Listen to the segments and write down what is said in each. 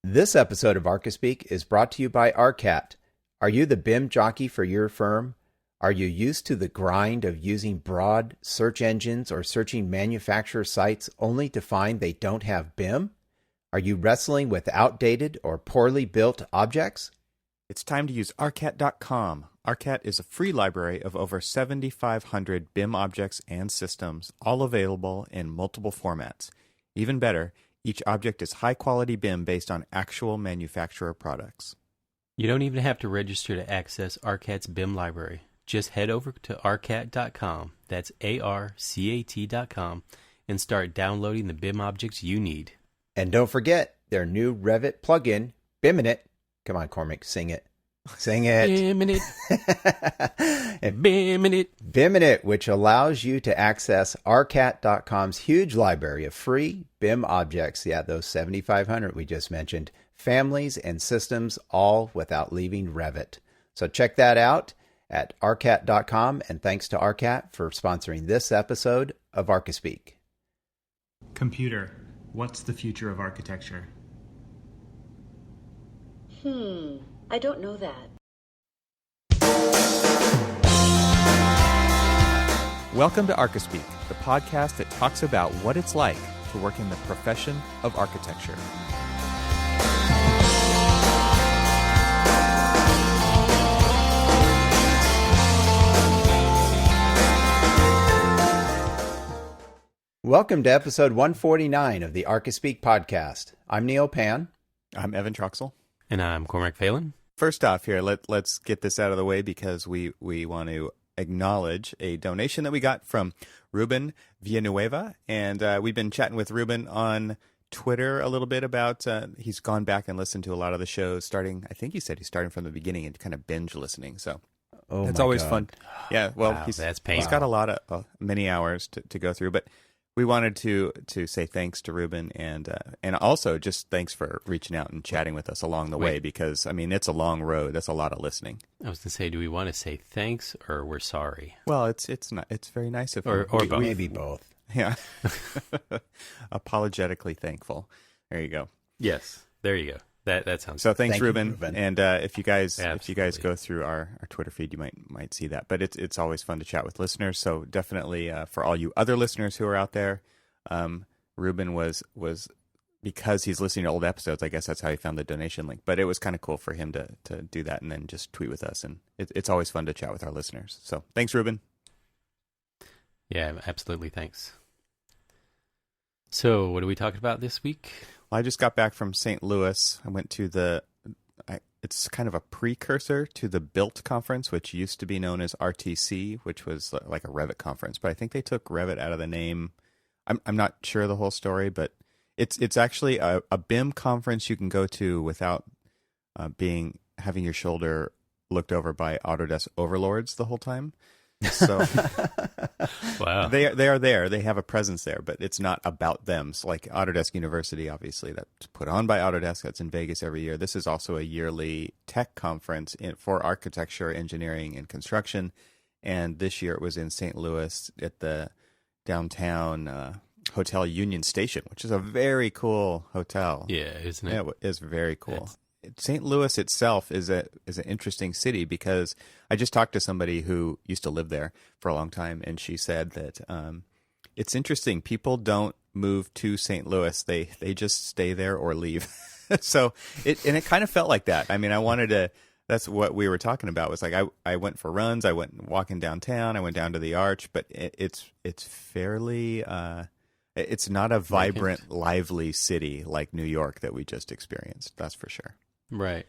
This episode of Archispeak is brought to you by Arcat. Are you the BIM jockey for your firm? Are you used to the grind of using broad search engines or searching manufacturer sites only to find they don't have BIM? Are you wrestling with outdated or poorly built objects? It's time to use Arcat.com. Arcat is a free library of over 7,500 BIM objects and systems, all available in multiple formats. Even better, each object is high-quality BIM based on actual manufacturer products. You don't even have to register to access Arcat's BIM library. Just head over to Arcat.com, that's ARCAT.com, and start downloading the BIM objects you need. And don't forget their new Revit plugin, BIMinit. Come on, Cormac, sing it. Sing it. BIMinit. BIMinit. BIMinit, which allows you to access Arcat.com's huge library of free BIM objects. Yeah, those 7,500 we just mentioned. Families and systems, all without leaving Revit. So check that out at Arcat.com, and thanks to Arcat for sponsoring this episode of Archispeak. Computer, what's the future of architecture? I don't know that. Welcome to Archispeak, the podcast that talks about what it's like to work in the profession of architecture. Welcome to episode 149 of the Archispeak podcast. I'm Neil Pan. I'm Evan Troxel. And I'm Cormac Phelan. First off here, let's get this out of the way because we want to acknowledge a donation that we got from Ruben Villanueva. And we've been chatting with Ruben on Twitter a little bit about, he's gone back and listened to a lot of the shows starting, I think he said he's starting from the beginning and kind of binge listening. So it's always fun. Yeah, well, Wow, that's he's got a lot of, many hours to go through, but we wanted to say thanks to Ruben and also just thanks for reaching out and chatting with us along the way because, I mean, it's a long road. That's a lot of listening. I was going to say, do we want to say thanks or we're sorry? Well, it's very nice of Or you. both. Maybe both. Yeah. Apologetically thankful. There you go. Yes, there you go. That sounds so. Thanks, Thank you, Ruben. Ruben. And if you guys Absolutely. go through our Twitter feed, you might see that. But it's always fun to chat with listeners. So definitely for all you other listeners who are out there, Ruben was because he's listening to old episodes. I guess that's how he found the donation link. But it was kind of cool for him to do that and then just tweet with us. And it's always fun to chat with our listeners. So thanks, Ruben. Yeah, absolutely. Thanks. So what are we talking about this week? Well, I just got back from St. Louis. I went to it's kind of a precursor to the Built conference, which used to be known as RTC, which was like a Revit conference. But I think they took Revit out of the name. I'm not sure the whole story, but it's actually a BIM conference you can go to without having your shoulder looked over by Autodesk overlords the whole time. So Wow. they are there. They have a presence there, but it's not about them. So like Autodesk University, obviously, that's put on by Autodesk. That's in Vegas every year. This is also a yearly tech conference for architecture, engineering, and construction. And this year it was in St. Louis at the downtown Hotel Union Station, which is a very cool hotel. Yeah, isn't it? Yeah, it is very cool. St. Louis itself is an interesting city because I just talked to somebody who used to live there for a long time, and she said that it's interesting. People don't move to St. Louis; they just stay there or leave. So it kind of felt like that. I mean, I wanted to. That's what we were talking about. Was like I went for runs. I went walking downtown. I went down to the Arch, but it's fairly. It's not a vibrant, lively city like New York that we just experienced. That's for sure. Right.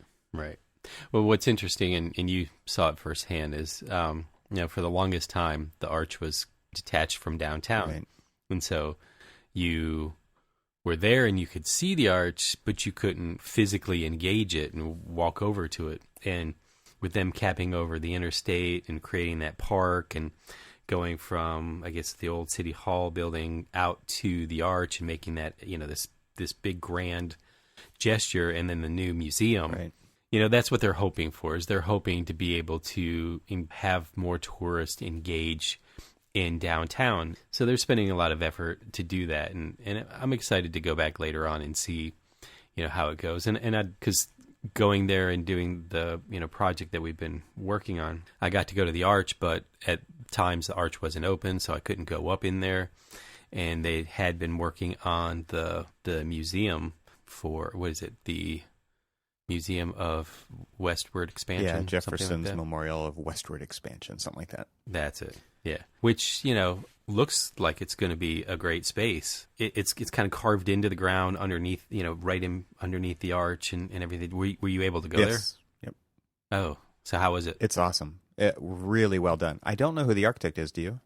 Well, what's interesting, and you saw it firsthand, is for the longest time the Arch was detached from downtown, Right. and so you were there and you could see the Arch, but you couldn't physically engage it and walk over to it. And with them capping over the interstate and creating that park and going from, I guess, the old City Hall building out to the Arch and making that this big grand gesture, and then the new museum. Right. That's what they're hoping for. Is they're hoping to be able to have more tourists engage in downtown. So they're spending a lot of effort to do that, and I'm excited to go back later on and see, how it goes. And because going there and doing the project that we've been working on, I got to go to the arch, but at times the arch wasn't open, so I couldn't go up in there. And they had been working on the museum for, what is it, the Museum of Westward Expansion? Yeah, Jefferson's like Memorial of Westward Expansion, something like that. That's it. Yeah, which looks like it's going to be a great space. It's kind of carved into the ground underneath, right in underneath the arch and everything. Were you able to go there? Yep. Oh, so how was it? It's awesome. Really well done. I don't know who the architect is. Do you?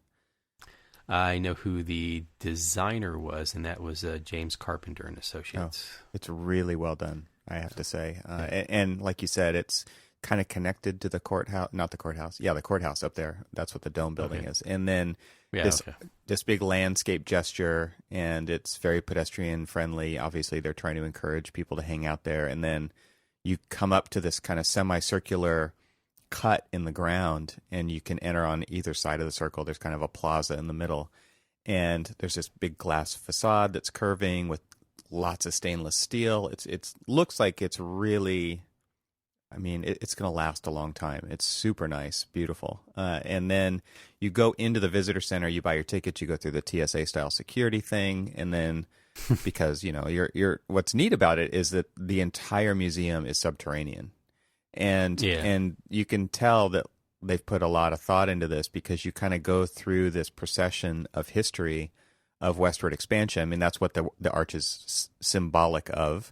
I know who the designer was, and that was James Carpenter and Associates. Oh, it's really well done, I have to say. And like you said, it's kind of connected to the courthouse, not the courthouse. Yeah, the courthouse up there. That's what the dome building is. And then this big landscape gesture, and it's very pedestrian friendly. Obviously, they're trying to encourage people to hang out there. And then you come up to this kind of semicircular cut in the ground, and you can enter on either side of the circle. There's kind of a plaza in the middle, and there's this big glass facade that's curving with lots of stainless steel. It looks like it's really, it's going to last a long time. It's super nice, beautiful. And then you go into the visitor center, you buy your tickets, you go through the TSA style security thing, and then because you're what's neat about it is that the entire museum is subterranean. And you can tell that they've put a lot of thought into this because you kind of go through this procession of history of westward expansion. That's what the arch is symbolic of.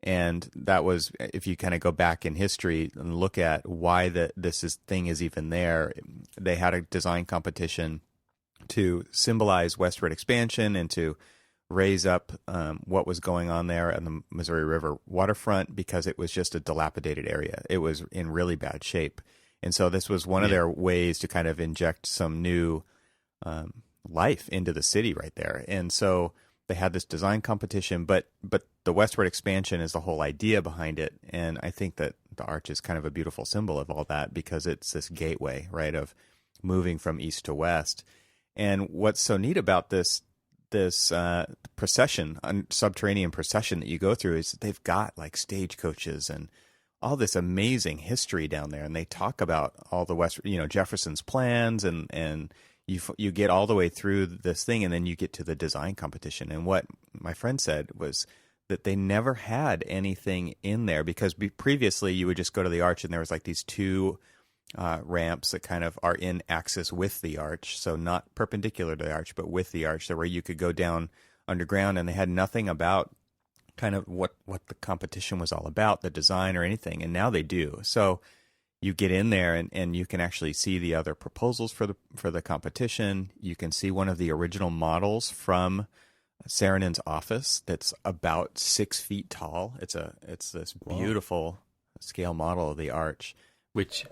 And that was, if you kind of go back in history and look at why this thing is even there, they had a design competition to symbolize westward expansion and to raise up what was going on there on the Missouri River waterfront, because it was just a dilapidated area. It was in really bad shape. And so this was one of their ways to kind of inject some new life into the city right there. And so they had this design competition, but the westward expansion is the whole idea behind it. And I think that the arch is kind of a beautiful symbol of all that, because it's this gateway, right, of moving from east to west. And what's so neat about this procession, subterranean procession that you go through, is they've got like stagecoaches and all this amazing history down there. And they talk about all the Jefferson's plans, and you get all the way through this thing, and then you get to the design competition. And what my friend said was that they never had anything in there, because previously you would just go to the arch and there was like these two ramps that kind of are in axis with the arch, so not perpendicular to the arch, but with the arch, so where you could go down underground, and they had nothing about kind of what the competition was all about, the design or anything, and now they do. So you get in there and you can actually see the other proposals for the competition. You can see one of the original models from Saarinen's office that's about 6 feet tall. It's this beautiful scale model of the arch. Which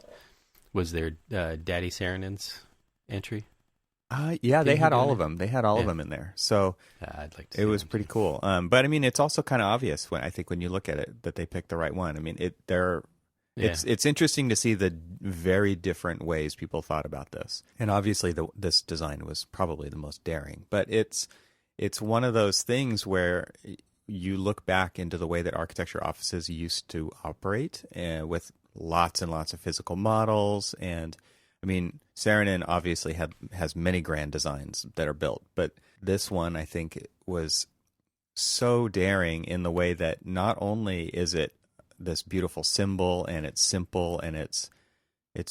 was their Daddy Saarinen's entry? Yeah, they had all of them. They had all of them in there. So I'd like to. It was pretty cool. But it's also kind of obvious when you look at it that they picked the right one. It's interesting to see the very different ways people thought about this. And obviously this design was probably the most daring. But it's one of those things where you look back into the way that architecture offices used to operate, with lots and lots of physical models. And Saarinen obviously has many grand designs that are built, but this one I think was so daring in the way that not only is it this beautiful symbol, and it's simple, and it's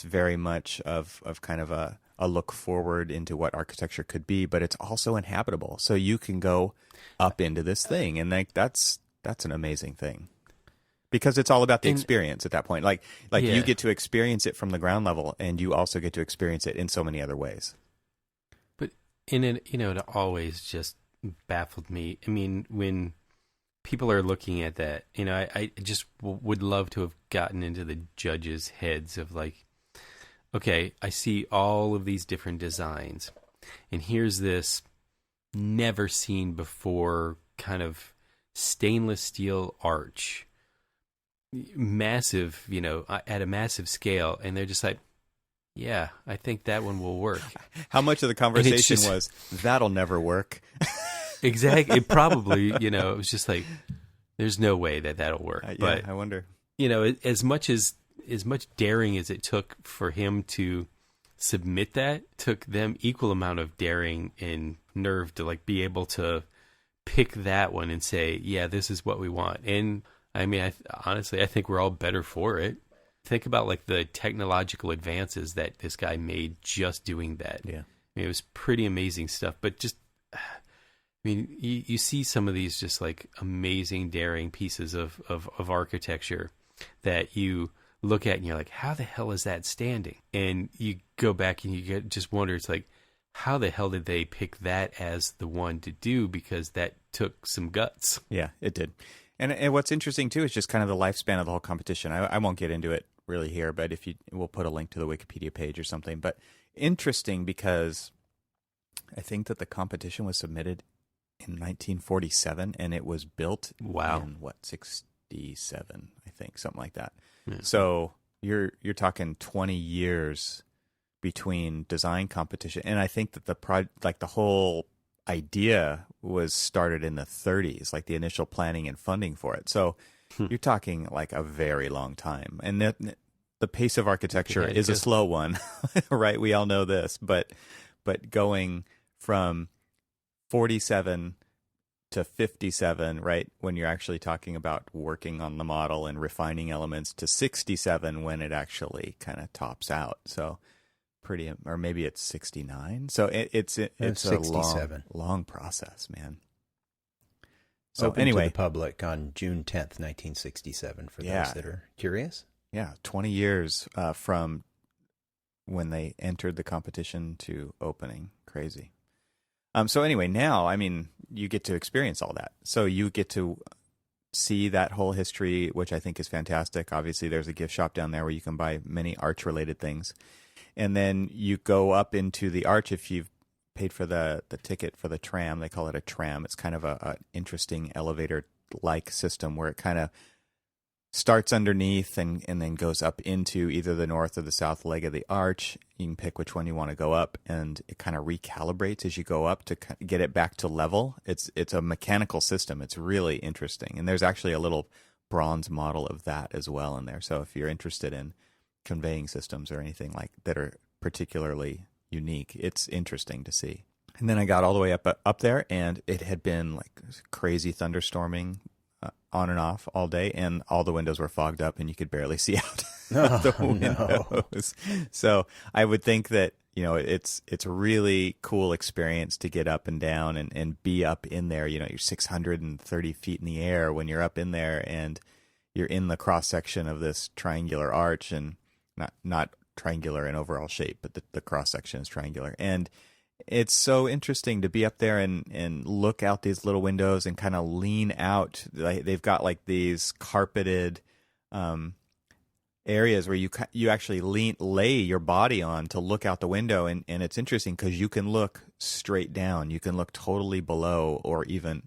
very much of kind of a look forward into what architecture could be, but it's also inhabitable. So you can go up into this thing, and that's an amazing thing. Because it's all about the experience at that point. Like you get to experience it from the ground level, and you also get to experience it in so many other ways. But it always just baffled me. When people are looking at that, I just would love to have gotten into the judges' heads of like, okay, I see all of these different designs, and here's this never seen before kind of stainless steel arch. Massive, at a massive scale, and they're just like, yeah, I think that one will work. How much of the conversation was, that'll never work? Exactly. It probably, it was just like, There's no way that that'll work. But I wonder. as much daring as it took for him to submit that, took them equal amount of daring and nerve to like be able to pick that one and say, yeah, this is what we want. And I mean, honestly, I think we're all better for it. Think about like the technological advances that this guy made just doing that. Yeah. I mean, it was pretty amazing stuff, but just, I mean, you see some of these just like amazing, daring pieces of architecture that you look at and you're like, how the hell is that standing? And you go back and you just wonder, it's like, how the hell did they pick that as the one to do? Because that took some guts. Yeah, it did. And what's interesting too is just kind of the lifespan of the whole competition. I won't get into it really here, but we'll put a link to the Wikipedia page or something. But interesting because I think that the competition was submitted in 1947 and it was built in 67, I think, something like that. Yeah. So you're talking 20 years between design competition, and I think that the whole idea was started in the 30s, like the initial planning and funding for it. So you're talking like a very long time, and the pace of architecture is a slow one, right? We all know this, but going from 47 to 57, right, when you're actually talking about working on the model and refining elements, to 67 when it actually kind of tops out. So or maybe it's 69. So it's a long process, man. So Open anyway, to the public on June 10th, 1967 for those that are curious. Yeah, 20 years from when they entered the competition to opening. Crazy. So anyway, now, I mean, you get to experience all that. So you get to see that whole history, which I think is fantastic. Obviously, there's a gift shop down there where you can buy many arch-related things. And then you go up into the arch if you've paid for the ticket for the tram. They call it a tram. It's kind of a interesting elevator-like system where it kind of starts underneath and then goes up into either the north or the south leg of the arch. You can pick which one you want to go up, and it kind of recalibrates as you go up to get it back to level. It's a mechanical system. It's really interesting. And there's actually a little bronze model of that as well in there. So if you're interested in conveying systems or anything like that are particularly unique, it's interesting to see. And then I got all the way up there, and it had been like crazy thunderstorming on and off all day, and all the windows were fogged up and you could barely see out the windows. No. So I would think that, it's a really cool experience to get up and down and be up in there. You're 630 feet in the air when you're up in there, and you're in the cross section of this triangular arch, and not triangular in overall shape, but the cross section is triangular. And it's so interesting to be up there and look out these little windows and kind of lean out. They've got like these carpeted areas where you actually lay your body on to look out the window. And it's interesting because you can look straight down. You can look totally below, or even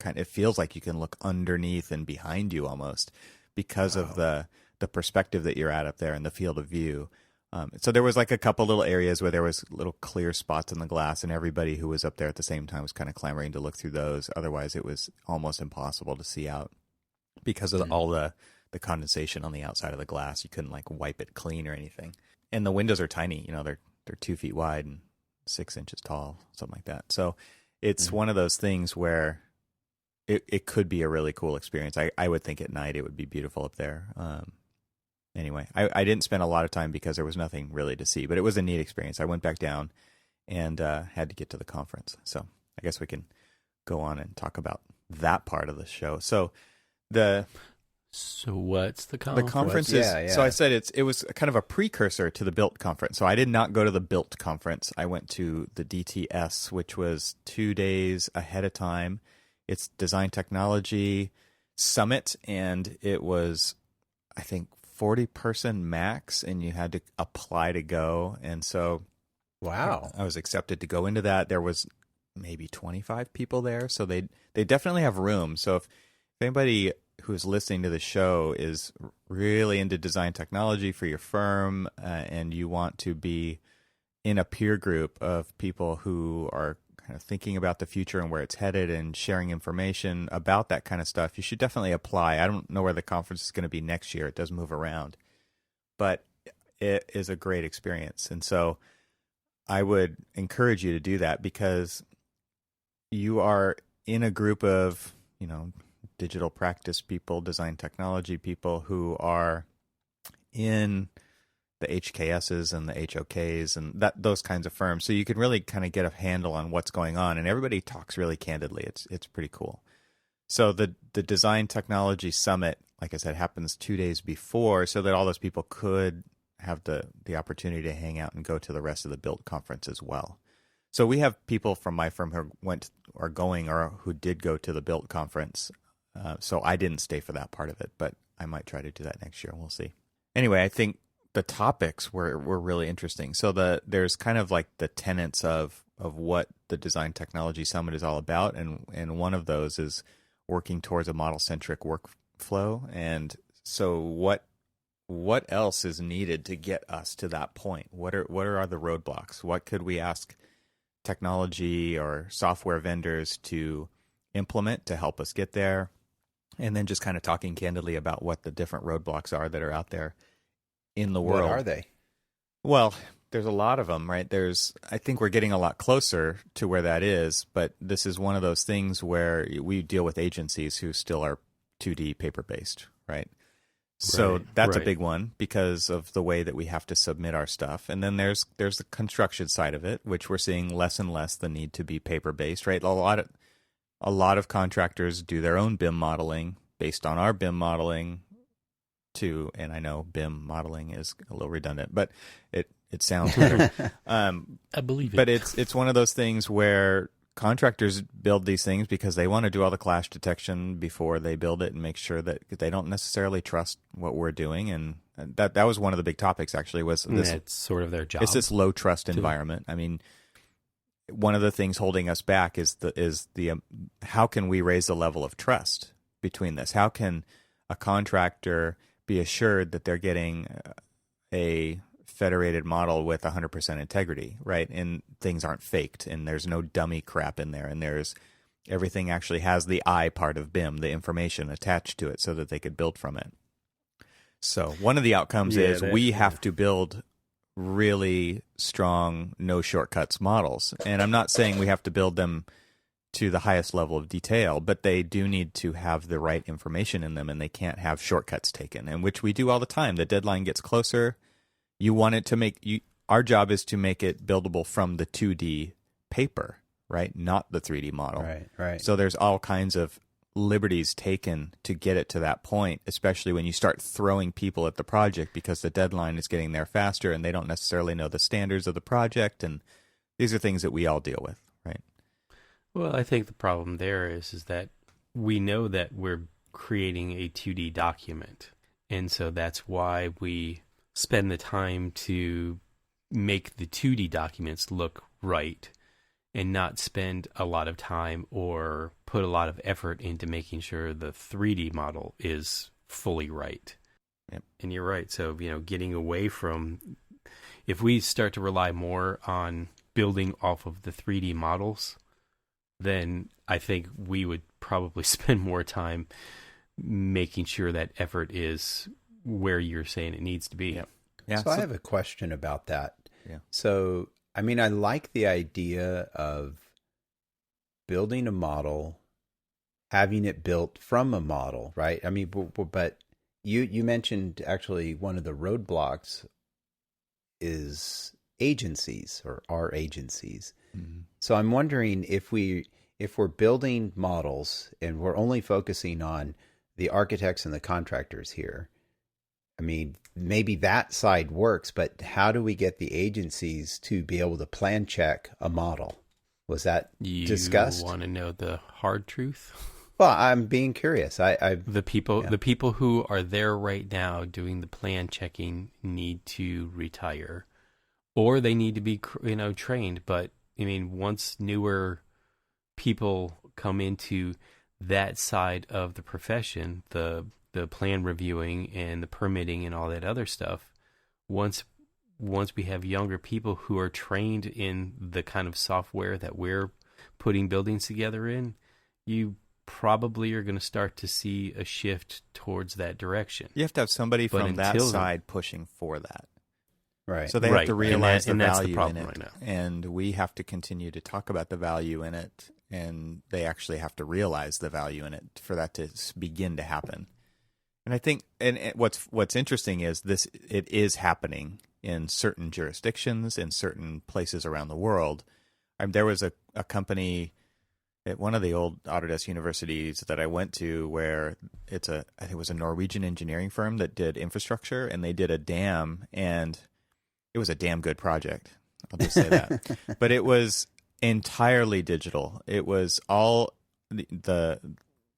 it feels like you can look underneath and behind you almost because of the perspective that you're at up there and the field of view. So there was like a couple little areas where there was little clear spots in the glass, and everybody who was up there at the same time was kind of clamoring to look through those. Otherwise, it was almost impossible to see out because of all the condensation on the outside of the glass. You couldn't like wipe it clean or anything. And the windows are tiny. They're 2 feet wide and 6 inches tall, something like that. So it's one of those things where it could be a really cool experience. I would think at night it would be beautiful up there. Anyway, I didn't spend a lot of time because there was nothing really to see, but it was a neat experience. I went back down and had to get to the conference. So I guess we can go on and talk about that part of the show. So what's the conference? The conference is, so I said it was kind of a precursor to the Built conference. So I did not go to the Built conference. I went to the DTS, which was 2 days ahead of time. It's Design Technology Summit, and it was, I think, 40-person max, and you had to apply to go. And so wow, I was accepted to go into that. There was maybe 25 people there, so they definitely have room. So if anybody who's listening to the show is really into design technology for your firm, and you want to be in a peer group of people who are kind of thinking about the future and where it's headed and sharing information about that kind of stuff, you should definitely apply. I don't know where the conference is going to be next year. It does move around, but it is a great experience. And so I would encourage you to do that, because you are in a group of, digital practice people, design technology people who are in the HKSs and the HOKs and those kinds of firms. So you can really kind of get a handle on what's going on, and everybody talks really candidly. It's pretty cool. So the Design Technology Summit, like I said, happens 2 days before, so that all those people could have the opportunity to hang out and go to the rest of the Build conference as well. So we have people from my firm who went or going or who did go to the Build conference. So I didn't stay for that part of it, but I might try to do that next year. We'll see. Anyway, I think the topics were really interesting. So there's kind of like the tenets of what the Design Technology Summit is all about, and one of those is working towards a model-centric workflow. And so what else is needed to get us to that point? What are the roadblocks? What could we ask technology or software vendors to implement to help us get there? And then just kind of talking candidly about what the different roadblocks are that are out there in the world. What are they? Well, there's a lot of them, right? I think we're getting a lot closer to where that is, but this is one of those things where we deal with agencies who still are 2D paper-based, right? So that's a big one because of the way that we have to submit our stuff. And then there's the construction side of it, which we're seeing less and less the need to be paper-based, right? A lot of contractors do their own BIM modeling based on our BIM modeling too. And I know BIM modeling is a little redundant, but it sounds better. I believe it. But it's one of those things where contractors build these things because they want to do all the clash detection before they build it and make sure that they don't necessarily trust what we're doing. And that was one of the big topics, actually, was this. It's sort of their job. It's this low trust environment. I mean, one of the things holding us back is the how can we raise the level of trust between this? How can a contractor be assured that they're getting a federated model with 100% integrity, right? And things aren't faked, and there's no dummy crap in there, and everything actually has the I part of BIM, the information attached to it, so that they could build from it. So one of the outcomes is we have to build really strong, no shortcuts models. And I'm not saying we have to build them to the highest level of detail, but they do need to have the right information in them, and they can't have shortcuts taken, and which we do all the time. The deadline gets closer. You want it to our job is to make it buildable from the 2D paper, right? Not the 3D model. Right. So there's all kinds of liberties taken to get it to that point, especially when you start throwing people at the project because the deadline is getting there faster and they don't necessarily know the standards of the project. And these are things that we all deal with, right? Well, I think the problem there is that we know that we're creating a 2D document. And so that's why we spend the time to make the 2D documents look right and not spend a lot of time or put a lot of effort into making sure the 3D model is fully right. Yep. And you're right. So, getting away from, if we start to rely more on building off of the 3D models, then I think we would probably spend more time making sure that effort is where you're saying it needs to be. Yep. Yeah. So I have a question about that. Yeah. So, I like the idea of building a model, having it built from a model, right? But you mentioned actually one of the roadblocks is agencies or our agencies. Mm-hmm. So I'm wondering if we're building models and we're only focusing on the architects and the contractors here. Maybe that side works, but how do we get the agencies to be able to plan check a model? Was that discussed? You want to know the hard truth? Well, I'm being curious. The people who are there right now doing the plan checking need to retire, or they need to be trained. But once newer people come into that side of the profession, the plan reviewing and the permitting and all that other stuff, once we have younger people who are trained in the kind of software that we're putting buildings together in, you probably are going to start to see a shift towards that direction. You have to have somebody But from that until side pushing for that. Right. So they have to realize and the that's value the problem in it. right now. And we have to continue to talk about the value in it. And they actually have to realize the value in it for that to begin to happen. And I think, and what's interesting is it is happening in certain jurisdictions, in certain places around the world. There was a company at one of the old Autodesk universities that I went to where I think it was a Norwegian engineering firm that did infrastructure, and they did a dam, and it was a damn good project. I'll just say that. But it was entirely digital. It was all the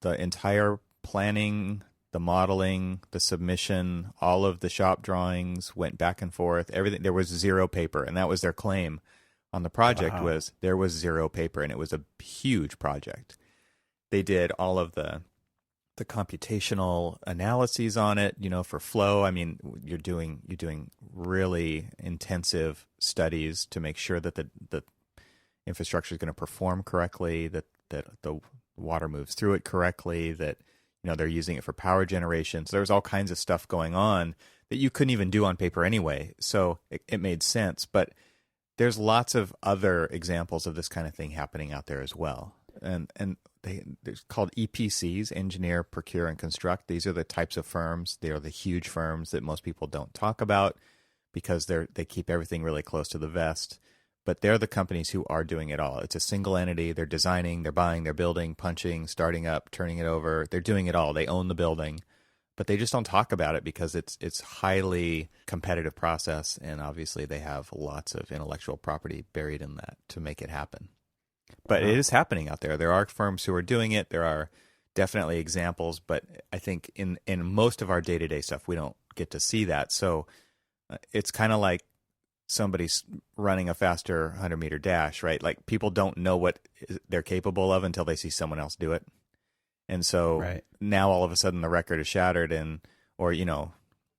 entire planning, the modeling, the submission, all of the shop drawings went back and forth. Everything, there was zero paper, and that was their claim on the project. Wow. Was there was zero paper, and it was a huge project. They did all of the computational analyses on it, for flow. I mean, you're doing really intensive studies to make sure that the infrastructure is going to perform correctly, that the water moves through it correctly, that they're using it for power generation. So there's all kinds of stuff going on that you couldn't even do on paper anyway. So it made sense. But there's lots of other examples of this kind of thing happening out there as well. And they're called EPCs, engineer, procure, and construct. These are the types of firms. They are the huge firms that most people don't talk about because they keep everything really close to the vest. But they're the companies who are doing it all. It's a single entity. They're designing, they're buying, they're building, punching, starting up, turning it over. They're doing it all. They own the building. But they just don't talk about it because it's highly competitive process, and obviously they have lots of intellectual property buried in that to make it happen. But it is happening out there. There are firms who are doing it. There are definitely examples, but I think in most of our day-to-day stuff, we don't get to see that. So it's kind of like somebody's running a faster 100-meter dash, right? Like people don't know what they're capable of until they see someone else do it. And so now all of a sudden the record is shattered, or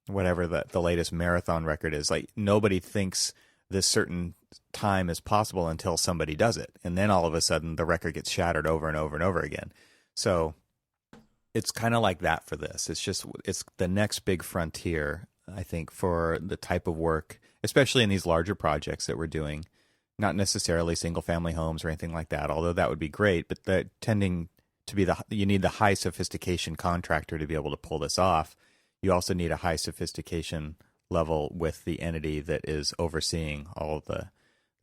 whatever the latest marathon record is, like nobody thinks this certain time is possible until somebody does it. And then all of a sudden the record gets shattered over and over and over again. So it's kind of like that for this. It's the next big frontier, I think, for the type of work, especially in these larger projects that we're doing, not necessarily single family homes or anything like that, although that would be great, but they're tending to be you need the high sophistication contractor to be able to pull this off. You also need a high sophistication level with the entity that is overseeing all of the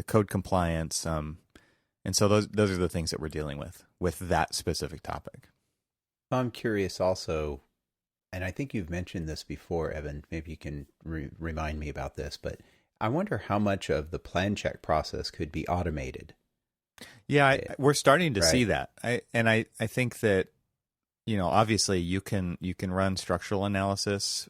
code compliance. And so those are the things that we're dealing with that specific topic. I'm curious also, and I think you've mentioned this before, Evan, maybe you can remind me about this, but I wonder how much of the plan check process could be automated. Yeah, we're starting to see that. I think that, obviously you can run structural analysis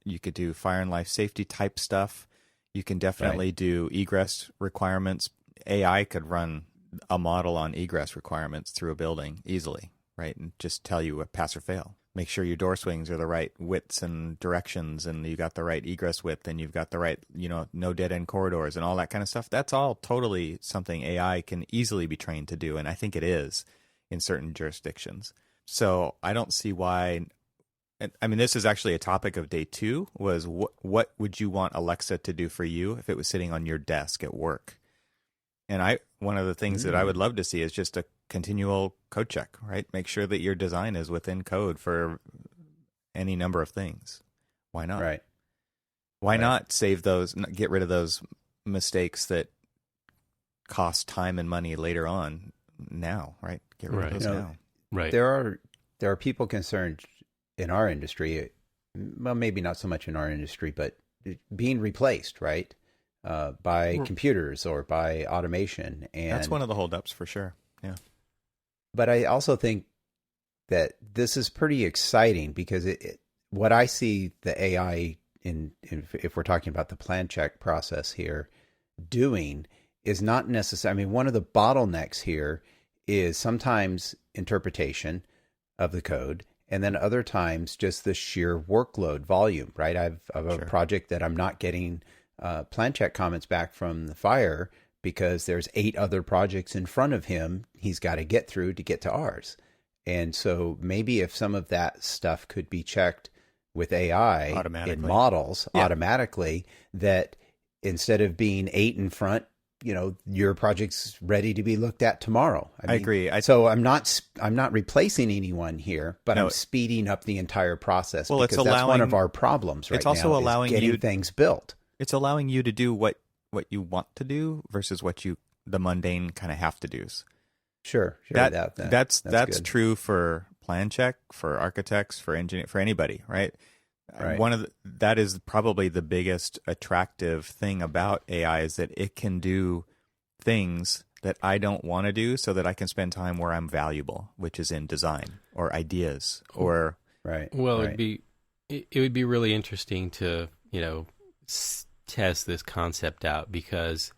you could do fire and life safety type stuff. You can definitely do egress requirements. AI could run a model on egress requirements through a building easily, right? And just tell you what pass or fail. Make sure your door swings are the right widths and directions, and you got the right egress width, and you've got the right, no dead end corridors and all that kind of stuff. That's all totally something AI can easily be trained to do, and I think it is in certain jurisdictions. So I don't see why. I mean, this is actually a topic of day 2, was what would you want Alexa to do for you if it was sitting on your desk at work? And one of the things that I would love to see is just a continual code check, right? Make sure that your design is within code for any number of things. Why not? Right. Why not save those, get rid of those mistakes that cost time and money later on now, right? Get rid of those now. Right. There are people concerned in our industry, well, maybe not so much in our industry, but being replaced, right? By computers or by automation. And that's one of the holdups for sure. Yeah. But I also think that this is pretty exciting because what I see the AI if we're talking about the plan check process here doing is not necessarily, I mean, one of the bottlenecks here is sometimes interpretation of the code, and then other times just the sheer workload volume, right? I've a project that I'm not getting plan check comments back from the fire because there's 8 other projects in front of him he's got to get through to get to ours. And so maybe if some of that stuff could be checked with AI in models automatically, that instead of being 8 in front, your project's ready to be looked at tomorrow. I agree. So I'm not replacing anyone here, but I'm speeding up the entire process, because that's one of our problems right now. It's also allowing getting things built. It's allowing you to do what you want to do versus what the mundane kind of have to do's. Sure. That's true for plan check, for architects, for engineer, for anybody, right? Right. That is probably the biggest attractive thing about AI, is that it can do things that I don't want to do, so that I can spend time where I'm valuable, which is in design or ideas or right. Well, it would be really interesting to test this concept out, because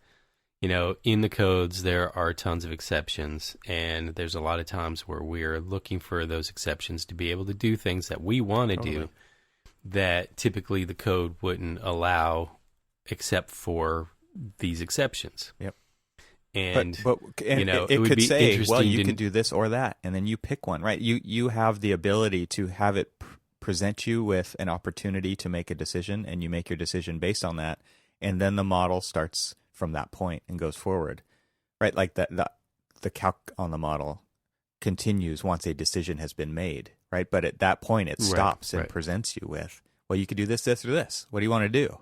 in the codes there are tons of exceptions, and there's a lot of times where we're looking for those exceptions to be able to do things that we want to do, that typically the code wouldn't allow, except for these exceptions. Yep. And it would be say, interesting. Well, you can do this or that, and then you pick one, right? You have the ability to have it present you with an opportunity to make a decision, and you make your decision based on that, and then the model starts from that point and goes forward, right? Like the calc on the model continues once a decision has been made, right? But at that point, it stops and presents you with, well, you could do this, this, or this. What do you want to do?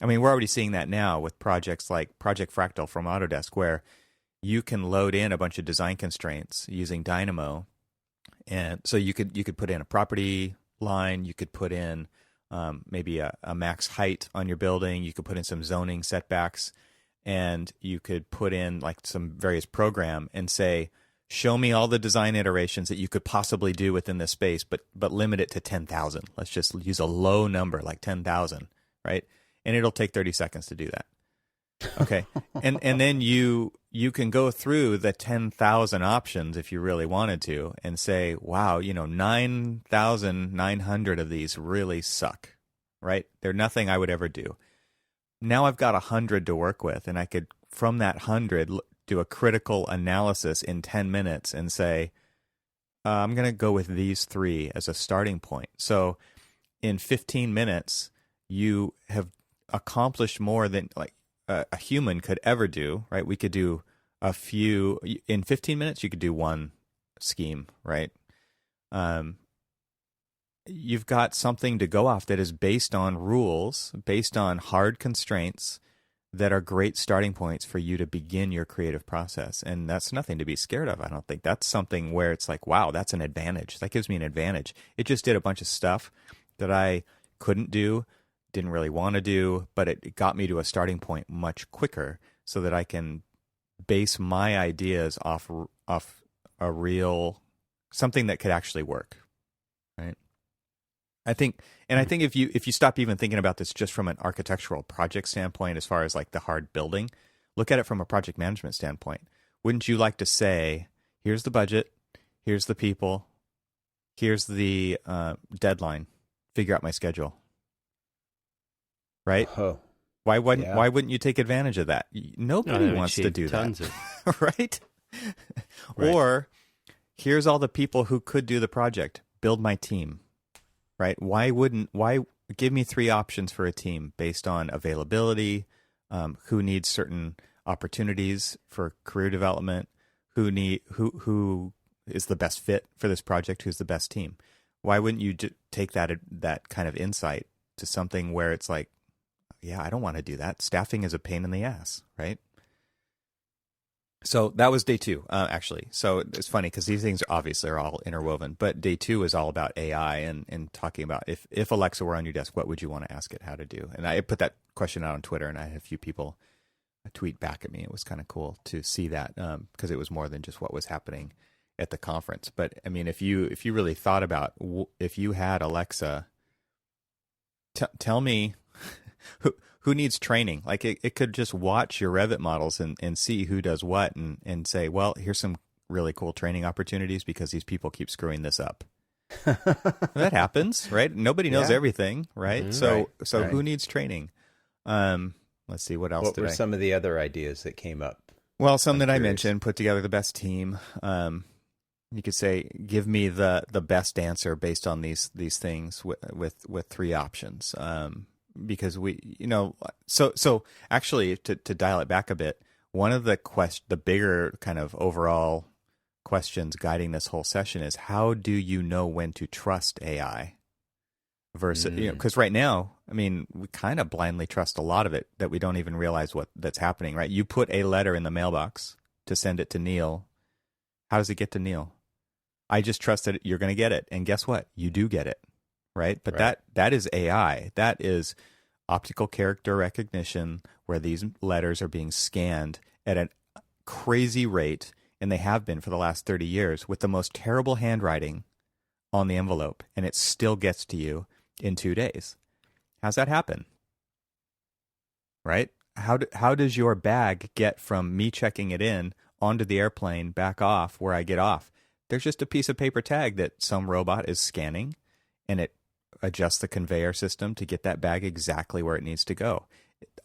I mean, we're already seeing that now with projects like Project Fractal from Autodesk, where you can load in a bunch of design constraints using Dynamo, and so you could put in a property line, you could put in maybe a max height on your building, you could put in some zoning setbacks, and you could put in like some various program and say, show me all the design iterations that you could possibly do within this space, but limit it to 10,000. Let's just use a low number like 10,000, right? And it'll take 30 seconds to do that. Okay. and then you can go through the 10,000 options if you really wanted to and say, wow, 9,900 of these really suck, right? They're nothing I would ever do. Now I've got 100 to work with, and I could, from that 100, do a critical analysis in 10 minutes and say, I'm going to go with these 3 as a starting point. So in 15 minutes, you have accomplished more than like a human could ever do, right? We could do a few, in 15 minutes, you could do one scheme, right? You've got something to go off that is based on rules, based on hard constraints that are great starting points for you to begin your creative process. And that's nothing to be scared of, I don't think. That's something where it's like, wow, that's an advantage. That gives me an advantage. It just did a bunch of stuff that I couldn't do, didn't really want to do, but it got me to a starting point much quicker so that I can base my ideas off a real, something that could actually work, right? I think if you stop even thinking about this just from an architectural project standpoint, as far as like the hard building, look at it from a project management standpoint. Wouldn't you like to say, here's the budget, here's the people, here's the deadline, figure out my schedule, right? Oh. Why wouldn't you take advantage of that? Nobody wants to do that, right? Or here's all the people who could do the project, build my team. Right? Why give me 3 options for a team based on availability, who needs certain opportunities for career development, who is the best fit for this project, who's the best team? Why wouldn't you take that kind of insight to something where it's like, yeah, I don't want to do that. Staffing is a pain in the ass, right? So that was day 2, actually. So it's funny because these things obviously are all interwoven. But day 2 is all about AI and talking about if Alexa were on your desk, what would you want to ask it how to do? And I put that question out on Twitter, and I had a few people tweet back at me. It was kind of cool to see that because it was more than just what was happening at the conference. But I mean, if you really thought about if you had Alexa, tell me who needs training? Like it could just watch your Revit models and see who does what and say, well, here's some really cool training opportunities because these people keep screwing this up. That happens, right? Nobody knows everything, right? Mm-hmm. So who needs training? Let's see, what else What did were I... some of the other ideas that came up? Well, some I'm that I curious. mentioned, put together the best team. You could say, give me the best answer based on these things with three options. Because so actually to dial it back a bit, one of the bigger kind of overall questions guiding this whole session is, how do you know when to trust AI? Versus, because right now, I mean, we kind of blindly trust a lot of it that we don't even realize that's happening, right? You put a letter in the mailbox to send it to Neil. How does it get to Neil? I just trust that you're going to get it. And guess what? You do get it, right? But Right. that is AI. That is optical character recognition, where these letters are being scanned at a crazy rate, and they have been for the last 30 years, with the most terrible handwriting on the envelope, and it still gets to you in 2 days. How's that happen? Right? How does your bag get from me checking it in onto the airplane back off where I get off? There's just a piece of paper tag that some robot is scanning, and it adjusts the conveyor system to get that bag exactly where it needs to go.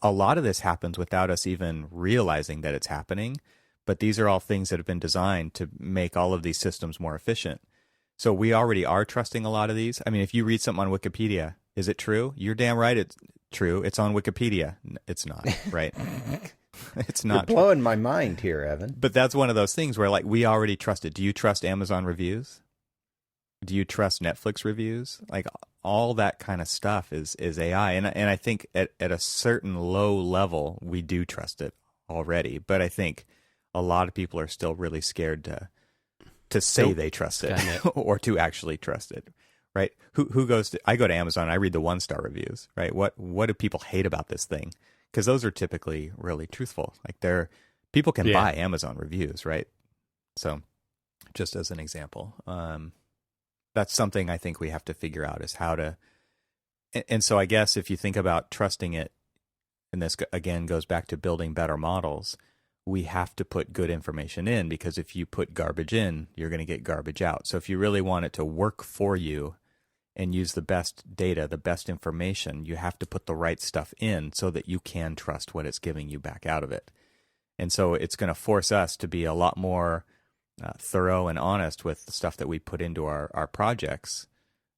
A lot of this happens without us even realizing that it's happening, but these are all things that have been designed to make all of these systems more efficient. So we already are trusting a lot of these. I mean, if you read something on Wikipedia, is it true? You're damn right it's true. It's on Wikipedia. It's not, right? It's not. You're blowing my mind here, Evan. But that's one of those things where, like, we already trust it. Do you trust Amazon reviews? Do you trust Netflix reviews? Like, all that kind of stuff is AI. And I think at a certain low level, we do trust it already. But I think a lot of people are still really scared to say they trust it or to actually trust it, right? Who goes to, I go to Amazon, I read the 1-star reviews, right? What do people hate about this thing? Because those are typically really truthful. Like, people can buy Amazon reviews, right? So just as an example, that's something I think we have to figure out, is how to, and so I guess if you think about trusting it, and this again goes back to building better models, we have to put good information in, because if you put garbage in, you're going to get garbage out. So if you really want it to work for you and use the best data, the best information, you have to put the right stuff in so that you can trust what it's giving you back out of it. And so it's going to force us to be a lot more thorough and honest with the stuff that we put into our projects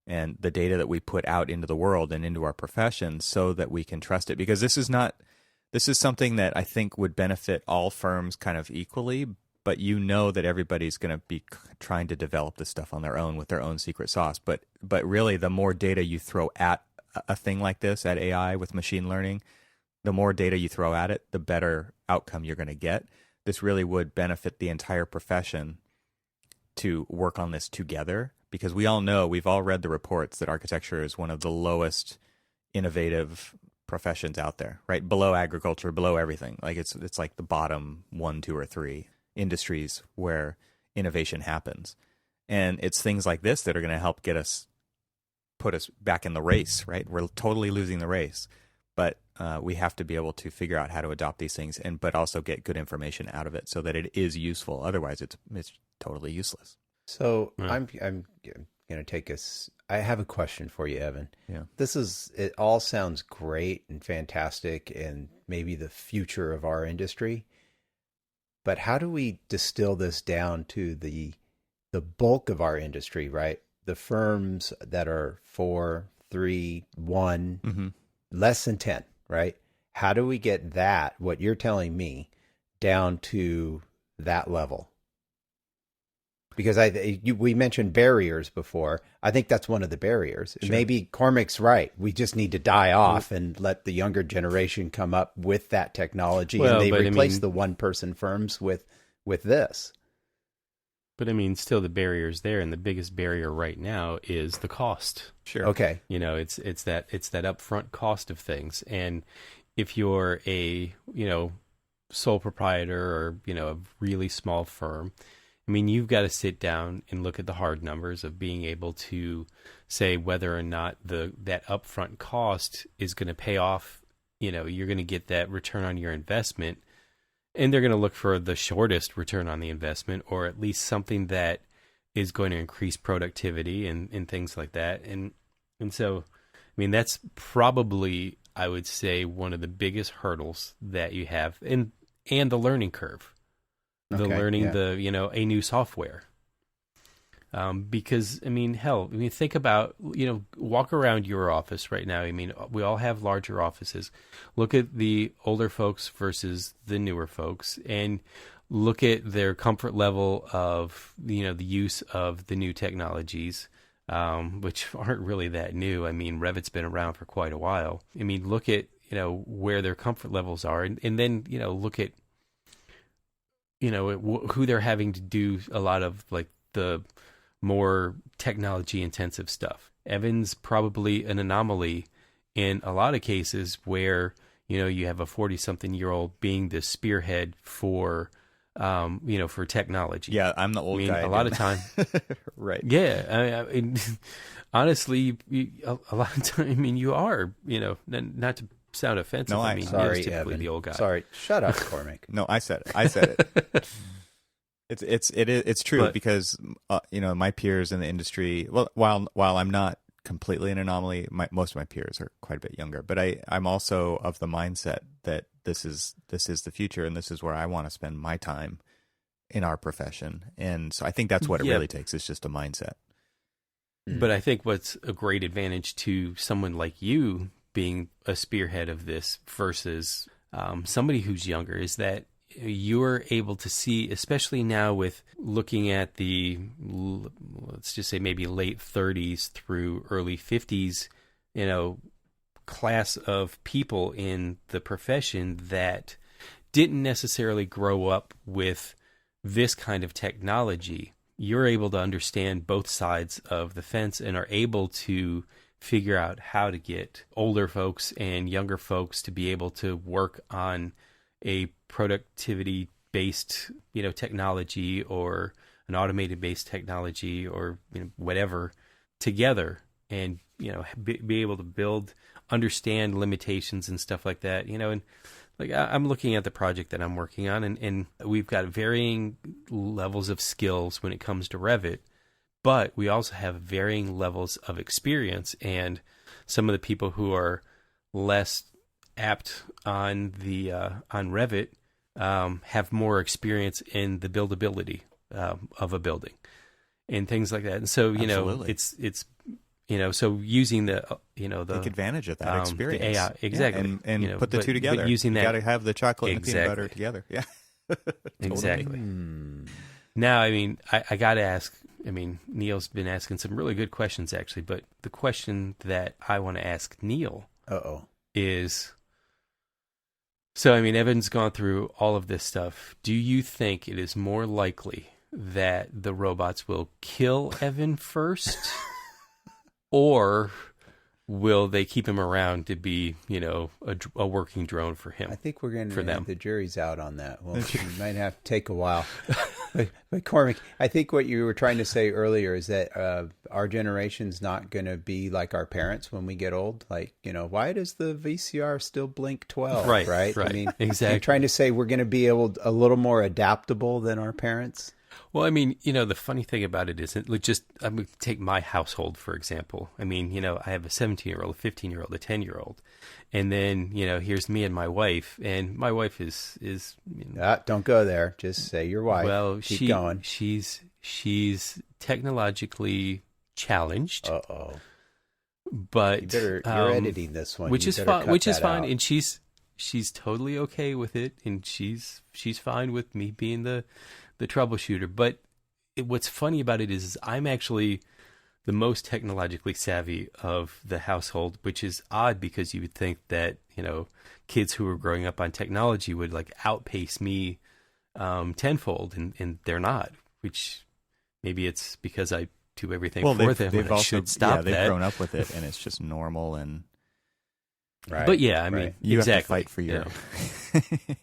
and the data that we put out into the world and into our profession, so that we can trust it. Because this is something that I think would benefit all firms kind of equally, but you know that everybody's going to be trying to develop this stuff on their own with their own secret sauce. But really, the more data you throw at a thing like this, at AI with machine learning, the more data you throw at it, the better outcome you're going to get. This really would benefit the entire profession to work on this together, because we all know, we've all read the reports that architecture is one of the lowest innovative professions out there, right? Below agriculture, below everything. Like, it's like the bottom 1, 2, or 3 industries where innovation happens. And it's things like this that are going to help put us back in the race, right? We're totally losing the race. But we have to be able to figure out how to adopt these things, but also get good information out of it so that it is useful. Otherwise, it's totally useless. So I'm going to take us. I have a question for you, Evan. Yeah. It all sounds great and fantastic, and maybe the future of our industry. But how do we distill this down to the bulk of our industry, right? The firms that are 4, 3, 1, less than 10, right? How do we get that, what you're telling me, down to that level? Because we mentioned barriers before. I think that's one of the barriers. Sure. Maybe Cormac's right. We just need to die off and let the younger generation come up with that technology, and they replace the one-person firms with this. But I mean, still the barrier's there, and the biggest barrier right now is the cost. Sure. Okay. It's that upfront cost of things. And if you're a, sole proprietor or, a really small firm, I mean, you've got to sit down and look at the hard numbers of being able to say whether or not that upfront cost is going to pay off. You're going to get that return on your investment, and they're going to look for the shortest return on the investment, or at least something that is going to increase productivity and things like that. And so, I mean, that's probably, I would say, one of the biggest hurdles that you have, and the learning curve, the learning a new software. Because I mean, hell, think about, walk around your office right now. I mean, we all have larger offices. Look at the older folks versus the newer folks, and look at their comfort level of, the use of the new technologies, which aren't really that new. I mean, Revit's been around for quite a while. I mean, look at, where their comfort levels are, and then, look at, who they're having to do a lot of like the more technology intensive stuff. Evan's probably an anomaly in a lot of cases where, you have a 40-something-year-old being the spearhead for, for technology. Yeah, I'm the old guy. A lot of time. Right. Yeah. I mean, honestly, a lot of time, you are, not to sound offensive. No, sorry, typically Evan. The old guy. Sorry. Shut up, Cormac. No, I said it. It's true, because my peers in the industry. Well, while I'm not completely an anomaly, most of my peers are quite a bit younger. But I'm also of the mindset that this is the future, and this is where I want to spend my time in our profession. And so I think that's what it really takes. It's just a mindset. But I think what's a great advantage to someone like you being a spearhead of this versus somebody who's younger is that you're able to see, especially now with looking at the, let's just say maybe late 30s through early 50s, class of people in the profession that didn't necessarily grow up with this kind of technology. You're able to understand both sides of the fence and are able to figure out how to get older folks and younger folks to be able to work on a productivity-based, technology, or an automated-based technology, or whatever, together, and be able to understand limitations and stuff like that. And like I'm looking at the project that I'm working on, and we've got varying levels of skills when it comes to Revit, but we also have varying levels of experience, and some of the people who are less apt on the on Revit have more experience in the buildability of a building and things like that. And so Absolutely. it's so using the take advantage of that experience, the AI, exactly, and put the two together. But using you that, got to have the chocolate and the peanut Exactly. butter together. Yeah, exactly. Now, I got to ask. Neil's been asking some really good questions actually, but the question that I want to ask Neil is. So, Evan's gone through all of this stuff. Do you think it is more likely that the robots will kill Evan first, or will they keep him around to be, a working drone for him? I think we're going for them. The jury's out on that. Well, it might have to take a while. But Cormac, I think what you were trying to say earlier is that our generation's not going to be like our parents when we get old. Like, why does the VCR still blink 12? Right. Exactly. You're trying to say we're going to be a little more adaptable than our parents? Well, the funny thing about it isn't just, I'm going to take my household, for example. I have a 17-year-old, a 15-year-old, a 10-year-old. And then, here's me and my wife. And my wife is don't go there. Just say your wife. Well, Keep going. She's technologically challenged. Uh-oh. But you're editing this one. Which You is better fine. cut Which is that fine. out. And she's totally okay with it. And she's fine with me being the troubleshooter. But what's funny about it is I'm actually the most technologically savvy of the household, which is odd because you would think that, kids who are growing up on technology would like outpace me tenfold, and they're not, which maybe it's because I do everything for them. They've I also should stop they've that. grown up with it, and it's just normal. And Right. But yeah, you exactly. have to fight for your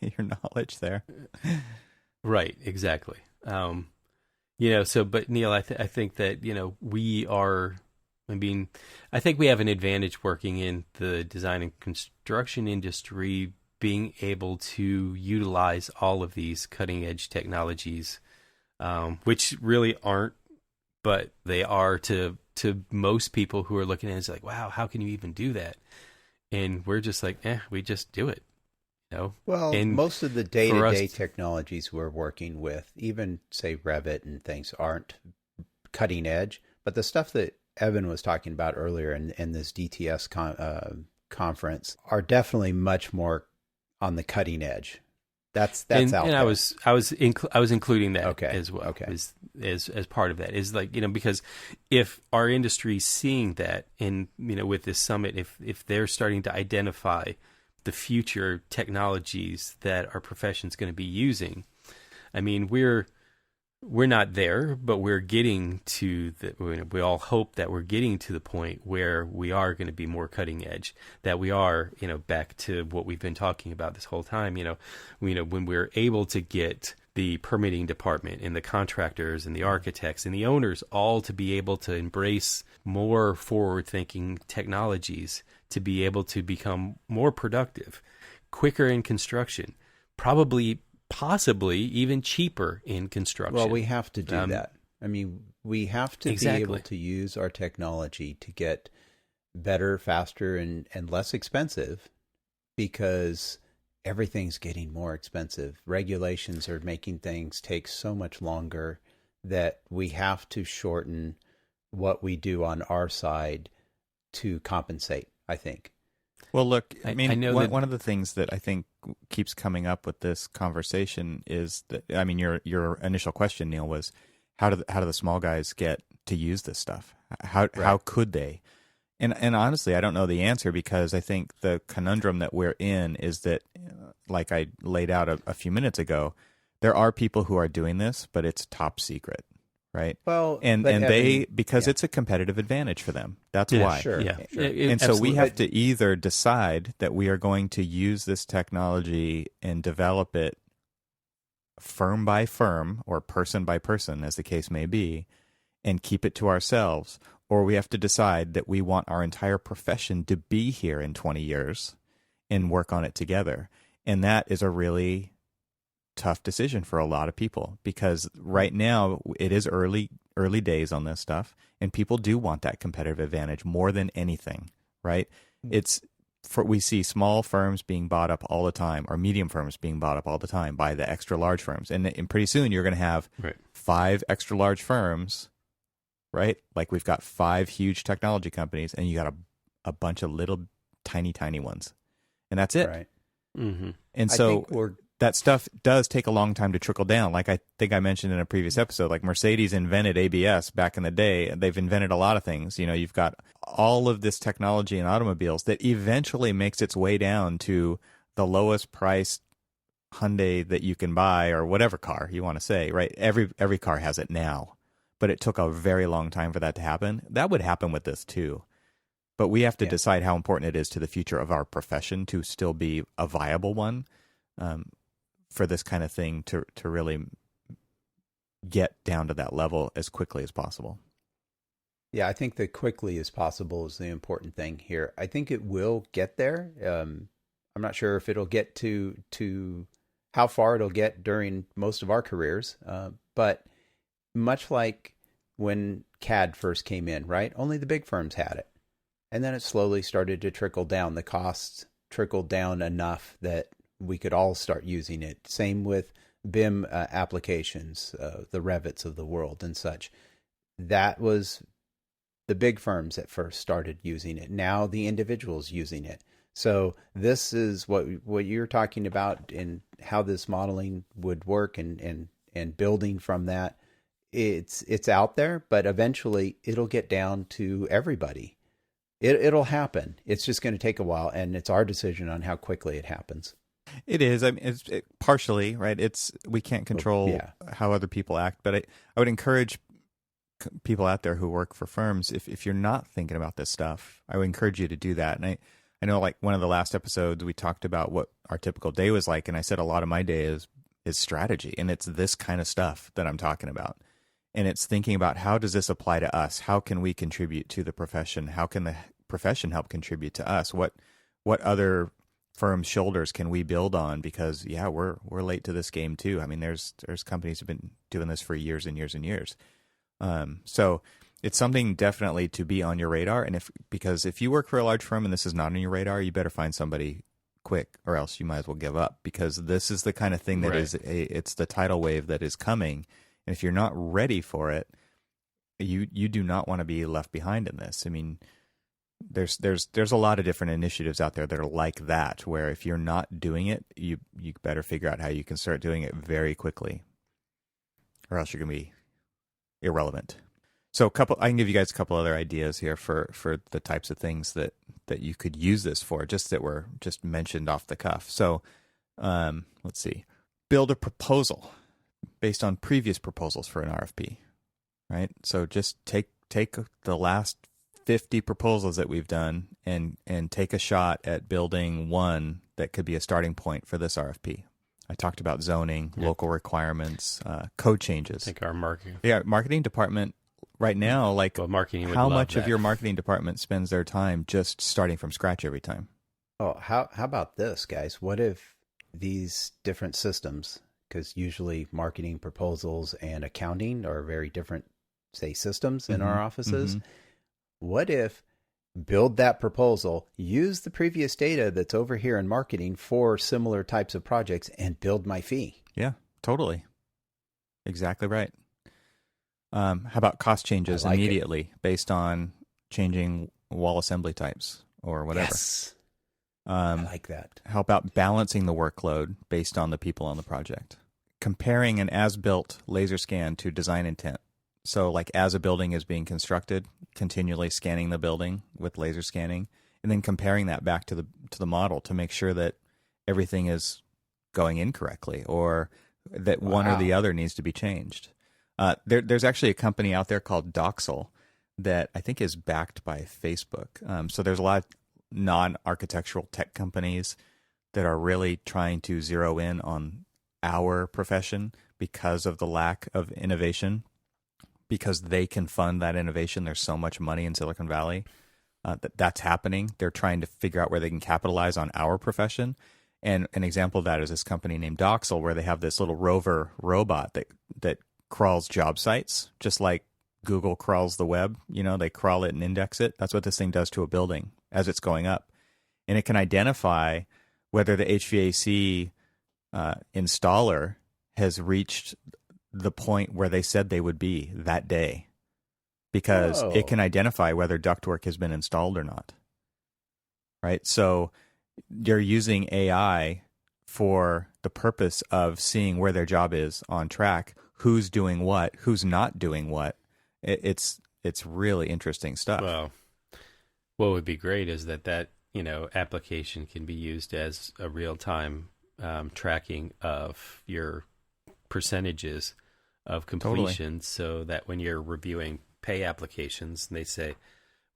your knowledge there. Right, exactly. But Neil, I think that, we are, I think we have an advantage working in the design and construction industry, being able to utilize all of these cutting edge technologies, which really aren't, but they are to most people who are looking at it. It's like, wow, how can you even do that? and we're just like, we just do it, you know. Well, and most of the for day-to-day us- technologies we're working with, even say Revit and things, aren't cutting edge. But the stuff that Evan was talking about earlier in this DTS conference are definitely much more on the cutting edge. That's and, out and there. I was including that Okay. as well. Okay. As part of that is like, you know, because if our industry's seeing that, and you know, with this summit, if they're starting to identify the future technologies that our profession's going to be using, I mean, we're not there, but we're getting to the. We all hope that we're getting to the point where we are going to be more cutting edge. That we are, you know, back to what we've been talking about this whole time. You know, when we're able to get the permitting department and the contractors and the architects and the owners all to be able to embrace more forward-thinking technologies to be able to become more productive, quicker in construction, possibly even cheaper in construction. Well, we have to do that. I mean, we have to be able Exactly. to use our technology to get better, faster, and less expensive, because everything's getting more expensive. Regulations are making things take so much longer that we have to shorten what we do on our side to compensate, I think. Well, look, I I mean, know one, that- one of the things that I think keeps coming up with this conversation is that, I mean, your initial question, Neil, was how do the small guys get to use this stuff? How could they? And honestly, I don't know the answer, because I think the conundrum that we're in is that, like I laid out a few minutes ago, there are people who are doing this, but it's top secret, right? Well, and but they, Evan, because yeah. it's a competitive advantage for them. That's Yeah, why. Sure. Yeah. Sure. And so we Absolutely. have to either decide that we are going to use this technology and develop it firm by firm or person by person, as the case may be, and keep it to ourselves, or we have to decide that we want our entire profession to be here in 20 years and work on it together. And that is a really tough decision for a lot of people, because right now it is early days on this stuff, and people do want that competitive advantage more than anything, right? We see small firms being bought up all the time, or medium firms being bought up all the time by the extra large firms, and pretty soon you're going to have Right. 5 extra large firms, right? Like we've got 5 huge technology companies, and you got a bunch of little tiny ones, and that's it. Right. Mm-hmm. And I so think we're that stuff does take a long time to trickle down. Like I think I mentioned in a previous episode, like Mercedes invented ABS back in the day. They've invented a lot of things. You know, you've got all of this technology in automobiles that eventually makes its way down to the lowest priced Hyundai that you can buy, or whatever car you want to say, right? Every car has it now, but it took a very long time for that to happen. That would happen with this too. But we have to decide how important it is to the future of our profession to still be a viable one, for this kind of thing to really get down to that level as quickly as possible. Yeah, I think that quickly as possible is the important thing here. I think it will get there. I'm not sure if it'll get to how far it'll get during most of our careers, but much like when CAD first came in, right? Only the big firms had it. And then it slowly started to trickle down. The costs trickled down enough that we could all start using it. Same with BIM applications, the Revits of the world and such. That was the big firms that first started using it. Now the individuals using it. So this is what you're talking about, and how this modeling would work, and building from that. It's out there, but eventually it'll get down to everybody. It'll happen. It's just going to take a while, and it's our decision on how quickly it happens. It is. I mean, it's partially right. We can't control how other people act, but I would encourage people out there who work for firms, if you're not thinking about this stuff, I would encourage you to do that. And I know, like one of the last episodes, we talked about what our typical day was like, and I said a lot of my day is strategy, and it's this kind of stuff that I'm talking about. And it's thinking about, how does this apply to us? How can we contribute to the profession? How can the profession help contribute to us? What other firms' shoulders can we build on? Because we're late to this game too. I mean, there's companies who've been doing this for years and years and years. So it's something definitely to be on your radar. And because if you work for a large firm and this is not on your radar, you better find somebody quick, or else you might as well give up, because this is the kind of thing that it's the tidal wave that is coming. And if you're not ready for it, you do not want to be left behind in this. I mean, there's a lot of different initiatives out there that are like that, where if you're not doing it, you better figure out how you can start doing it very quickly, or else you're going to be irrelevant. So I can give you guys a couple other ideas here for the types of things that you could use this for, just that were just mentioned off the cuff. So let's see. Build a proposal based on previous proposals for an RFP, right? So just take the last 50 proposals that we've done and take a shot at building one that could be a starting point for this RFP. I talked about zoning, local requirements, code changes. I think our marketing department right now, like, marketing would how love much that. of your marketing department spends their time just starting from scratch every time? Oh, how about this, guys? What if these different systems, because usually marketing, proposals, and accounting are very different, say, systems in our offices. What if build that proposal, use the previous data that's over here in marketing for similar types of projects, and build my fee? Yeah, totally. Exactly right. How about cost changes immediately based on changing wall assembly types or whatever? Yes. I like that. How about balancing the workload based on the people on the project? Comparing an as-built laser scan to design intent. So like as a building is being constructed, continually scanning the building with laser scanning, and then comparing that back to the model to make sure that everything is going in correctly, or that one or the other needs to be changed. There's actually a company out there called Doxel that I think is backed by Facebook. So there's a lot of non-architectural tech companies that are really trying to zero in on our profession because of the lack of innovation, because they can fund that innovation. There's so much money in Silicon Valley that's happening. They're trying to figure out where they can capitalize on our profession. And an example of that is this company named Doxel, where they have this little rover robot that crawls job sites, just like Google crawls the web. They crawl it and index it. That's what this thing does to a building as it's going up. And it can identify whether the HVAC installer has reached the point where they said they would be that day, because it can identify whether ductwork has been installed or not. Right? So you're using AI for the purpose of seeing where their job is on track, who's doing what, who's not doing what. It's really interesting stuff. Well, what would be great is that application can be used as a real-time tracking of your percentages of completion, so that when you're reviewing pay applications and they say,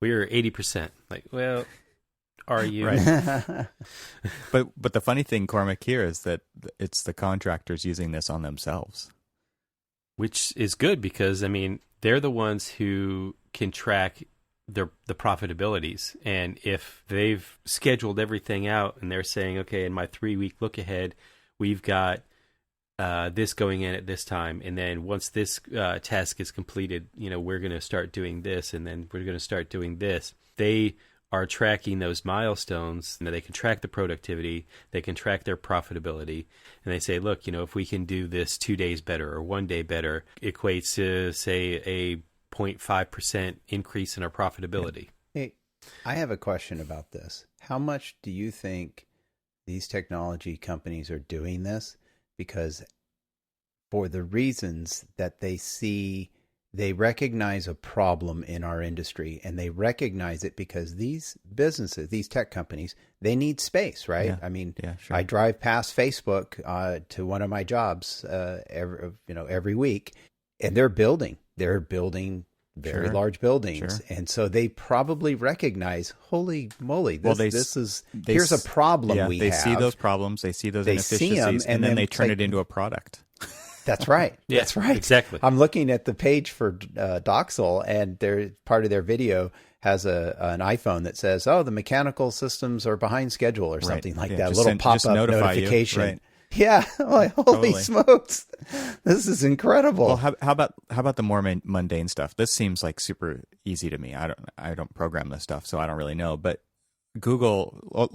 we're 80%, like, well, are you? Right. But the funny thing, Cormac, here is that it's the contractors using this on themselves. Which is good, because, they're the ones who can track the profitabilities. And if they've scheduled everything out and they're saying, okay, in my 3-week look ahead, we've got this going in at this time, and then once this task is completed, we're going to start doing this, and then we're going to start doing this. They are tracking those milestones. They can track the productivity, they can track their profitability, and they say, look, if we can do this 2 days better or 1 day better, equates to, say, a 0.5% increase in our profitability. Hey, I have a question about this. How much do you think these technology companies are doing this? Because for the reasons that they recognize a problem in our industry, and they recognize it because these businesses, these tech companies, they need space, right? Yeah. Sure. I drive past Facebook to one of my jobs every week, and they're building very large buildings. Sure. And so they probably recognize, holy moly, here's a problem we have. They see those problems, they see those inefficiencies, and then they turn it into a product. That's right. Yeah, that's right. Exactly. I'm looking at the page for Doxel, and part of their video has an iPhone that says, "Oh, the mechanical systems are behind schedule," or something like that. A little pop-up notification. Yeah, like, holy Totally. smokes, this is incredible. Well, how about the more mundane stuff? This seems like super easy to me. I don't program this stuff, so I don't really know. But Google,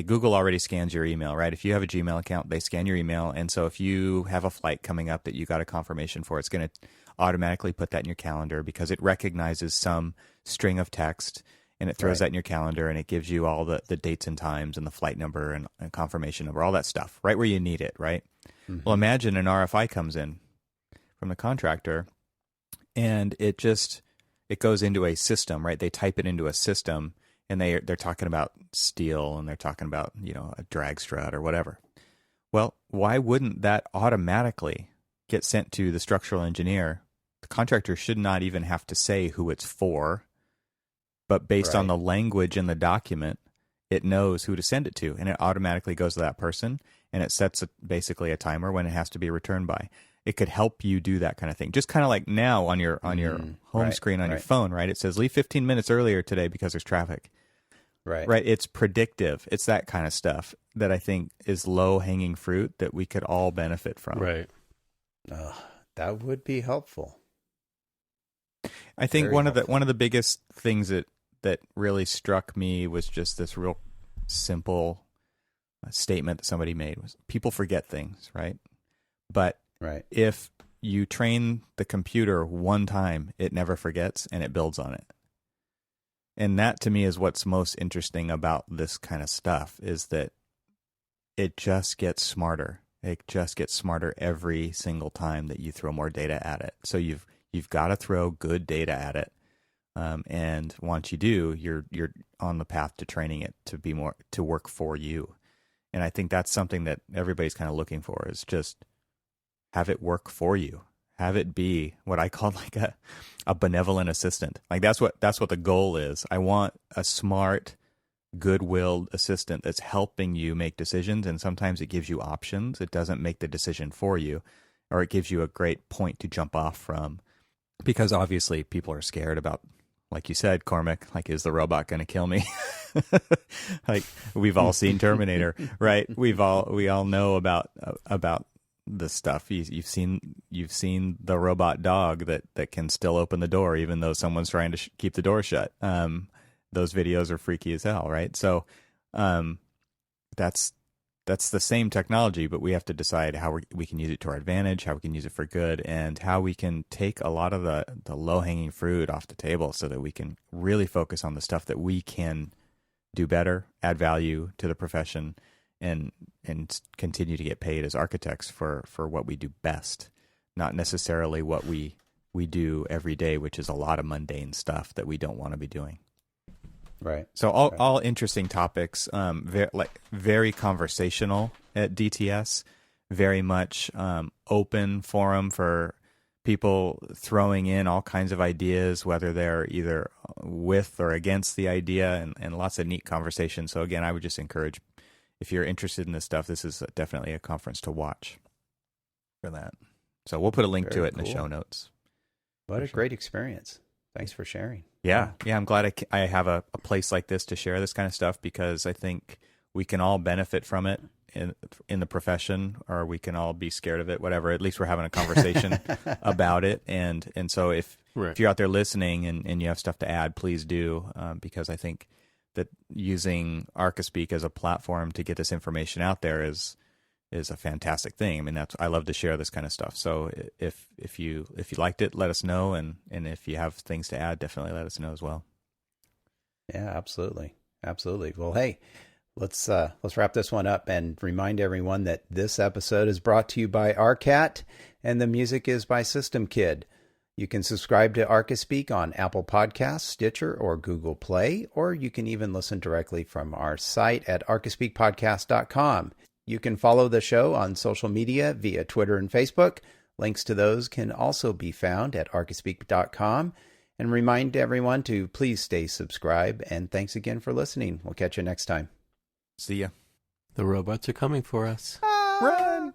Google already scans your email, right? If you have a Gmail account, they scan your email, and so if you have a flight coming up that you got a confirmation for, it's going to automatically put that in your calendar because it recognizes some string of text. And it throws that in your calendar, and it gives you all the dates and times and the flight number and confirmation number, all that stuff, right where you need it, right? Mm-hmm. Well, imagine an RFI comes in from the contractor, and it goes into a system, right? They type it into a system, and they're talking about steel, and they're talking about, a drag strut or whatever. Well, why wouldn't that automatically get sent to the structural engineer? The contractor should not even have to say who it's for. But based on the language in the document, it knows who to send it to, and it automatically goes to that person, and it sets basically a timer when it has to be returned by. It could help you do that kind of thing. Just kind of like now on your home screen on your phone, right? It says leave 15 minutes earlier today because there's traffic. Right. It's predictive. It's that kind of stuff that I think is low-hanging fruit that we could all benefit from. Right. That would be helpful. I think one of the biggest things that really struck me was just this real simple statement that somebody made was people forget things, right? But if you train the computer one time, it never forgets and it builds on it. And that to me is what's most interesting about this kind of stuff is that it just gets smarter. It just gets smarter every single time that you throw more data at it. So you've got to throw good data at it. And once you do, you're on the path to training it to work for you. And I think that's something that everybody's kind of looking for is just have it work for you. Have it be what I call like a benevolent assistant. Like that's what the goal is. I want a smart, good-willed assistant that's helping you make decisions. And sometimes it gives you options. It doesn't make the decision for you, or it gives you a great point to jump off from. Because obviously people are scared about, like you said, Cormac, like, is the robot going to kill me? Like we've all seen Terminator, right? We all know about this stuff. You've seen the robot dog that can still open the door even though someone's trying to keep the door shut. Those videos are freaky as hell, right? So that's the same technology, but we have to decide how we can use it to our advantage, how we can use it for good, and how we can take a lot of the low-hanging fruit off the table so that we can really focus on the stuff that we can do better, add value to the profession, and continue to get paid as architects for what we do best, not necessarily what we do every day, which is a lot of mundane stuff that we don't want to be doing. Right. So all interesting topics, very conversational at DTS, very much open forum for people throwing in all kinds of ideas, whether they're either with or against the idea, and lots of neat conversations. So again, I would just encourage, if you're interested in this stuff, this is definitely a conference to watch for that. So we'll put a link to it in the show notes. What a great experience. Thanks for sharing. Yeah, I'm glad I have a place like this to share this kind of stuff, because I think we can all benefit from it in the profession, or we can all be scared of it, whatever. At least we're having a conversation about it. And so if you're out there listening and you have stuff to add, please do, because I think that using Archispeak as a platform to get this information out there is a fantastic thing. I mean, I love to share this kind of stuff. So if you liked it, let us know, and if you have things to add, definitely let us know as well. Yeah, absolutely. Well, hey, let's wrap this one up and remind everyone that this episode is brought to you by Arcat, and the music is by System Kid. You can subscribe to Archispeak on Apple Podcasts, Stitcher, or Google Play, or you can even listen directly from our site at archispeakpodcast.com. You can follow the show on social media via Twitter and Facebook. Links to those can also be found at archispeak.com. And remind everyone to please stay subscribed. And thanks again for listening. We'll catch you next time. See ya. The robots are coming for us. Run!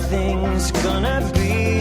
everything's gonna be